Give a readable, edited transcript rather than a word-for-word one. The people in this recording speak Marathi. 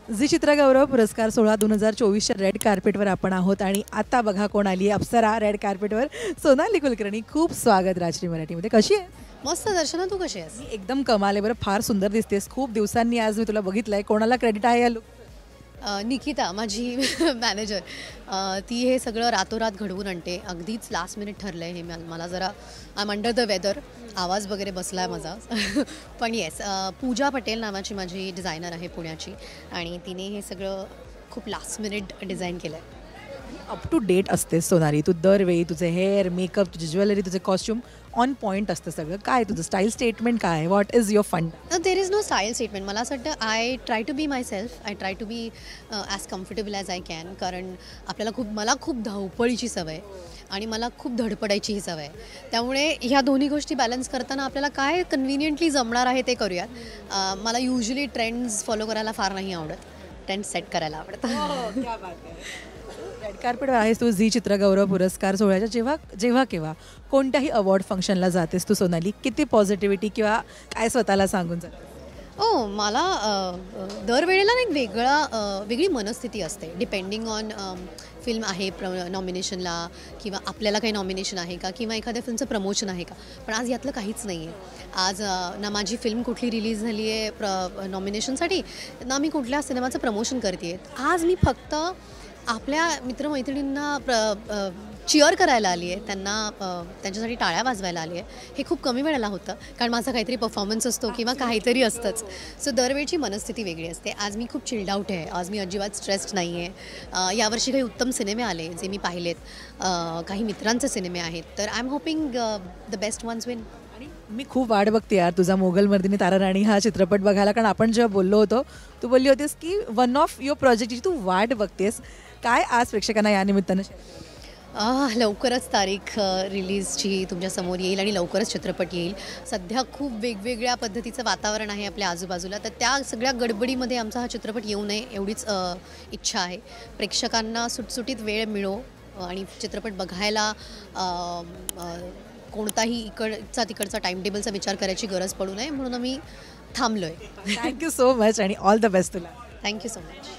झी चित्रगौरव पुरस्कार सोहळा 2024च्या रेड कार्पेटवर आपण आहोत आणि आता बघा कोण आली आहे अप्सरा रेड कार्पेटवर. सोनाली कुलकर्णी, खूप स्वागत राजश्री मराठीमध्ये. कशी आहे? मस्त. दर्शना, तू कशी आहेस? मी एकदम कमाल आहे बरं, फार सुंदर दिसतेस. खूप दिवसांनी आज मी तुला बघितलंय. कोणाला क्रेडिट आहे या लुक? निकिता माझी मॅनेजर, ती हे सगळं रातोरात घडवून आणते. अगदीच लास्ट मिनिट ठरलं आहे हे. मला जरा I am under the weather, आवाज वगैरे बसला आहे माझा. पण येस, पूजा पटेल नावाची माझी डिझायनर आहे पुण्याची, आणि तिने हे सगळं खूप लास्ट मिनिट डिझाईन केलं आहे. अप टू डेट असतेस सोनाली तू. दरवेळी तुझे हेअर, मेकअप, तुझी ज्वेलरी, तुझे कॉस्ट्यूम ऑन पॉईंट असतं सगळं. काय तुझं स्टाईल स्टेटमेंट काय आहे? What is your fund? There is no style statement. मला असं वाटतं I try to be myself. I try to be as comfortable as I can. कारण मला खूप धावपळीची सवय आणि मला खूप धडपडायचीही सवय. त्यामुळे ह्या दोन्ही गोष्टी बॅलन्स करताना आपल्याला काय कन्व्हिनियंटली जमणार आहे ते करूयात. मला युजली ट्रेंड्स फॉलो करायला फार नाही आवडत, ट्रेंड सेट करायला आवडतं. रेड कार्पेटवर आहेस तू झी चित्रगौरव पुरस्कार सोहळ्याच्या. जेव्हा केव्हा कोणत्याही अवॉर्ड फंक्शनला जातेस तू सोनाली, किती पॉझिटिव्हिटी किंवा काय स्वतःला सांगून जाते? मला दरवेळेला एक वेगळी मनस्थिती असते, डिपेंडिंग ऑन फिल्म आहे नॉमिनेशनला, किंवा आपल्याला काही नॉमिनेशन आहे का, किंवा एखाद्या फिल्मचं प्रमोशन आहे का. पण आज यातलं काहीच नाही आहे. आज ना माझी फिल्म कुठली रिलीज झाली आहे नॉमिनेशनसाठी, ना मी कुठल्या सिनेमाचं प्रमोशन करते आहे. आज मी फक्त आपल्या मित्रमैत्रिणींना चिअर करायला आली आहे, त्यांच्यासाठी टाळ्या वाजवायला आली आहे. हे खूप कमी वेळेला होतं, कारण माझा काहीतरी परफॉर्मन्स असतो किंवा काहीतरी असतंच. सो दरवेळची मनस्थिती वेगळी असते. आज मी खूप चिल्ड आउट आहे. आज मी अजिबात स्ट्रेस्ड नाही आहे. यावर्षी काही उत्तम सिनेमे आले जे मी पाहिलेत, काही मित्रांचे सिनेमे आहेत. तर I am hoping the best ones win. आणि मी खूप वाट बघते यार तुझा मोगलमर्दिनी तारा राणी हा चित्रपट बघायला. कारण आपण जेव्हा बोललो होतो, तू बोलली होतीस की वन ऑफ युअर प्रोजेक्टची तू वाट बघतेस. काय आज प्रेक्षकांना या निमित्तानं? लवकरच तारीख रिलीजची तुमच्यासमोर येईल आणि लवकरच चित्रपट येईल. सध्या खूप वेगवेगळ्या पद्धतीचं वातावरण आहे आपल्या आजूबाजूला, तर त्या सगळ्या गडबडीमध्ये आमचा हा चित्रपट येऊ नये एवढीच इच्छा आहे. प्रेक्षकांना सुटसुटीत वेळ मिळो आणि चित्रपट बघायला कोणताही तिकडचा टाईम टेबलचा विचार करायची गरज पडू नये, म्हणून आम्ही थांबलो आहे. थँक्यू सो मच आणि ऑल द बेस्ट तुला. Thank you so much.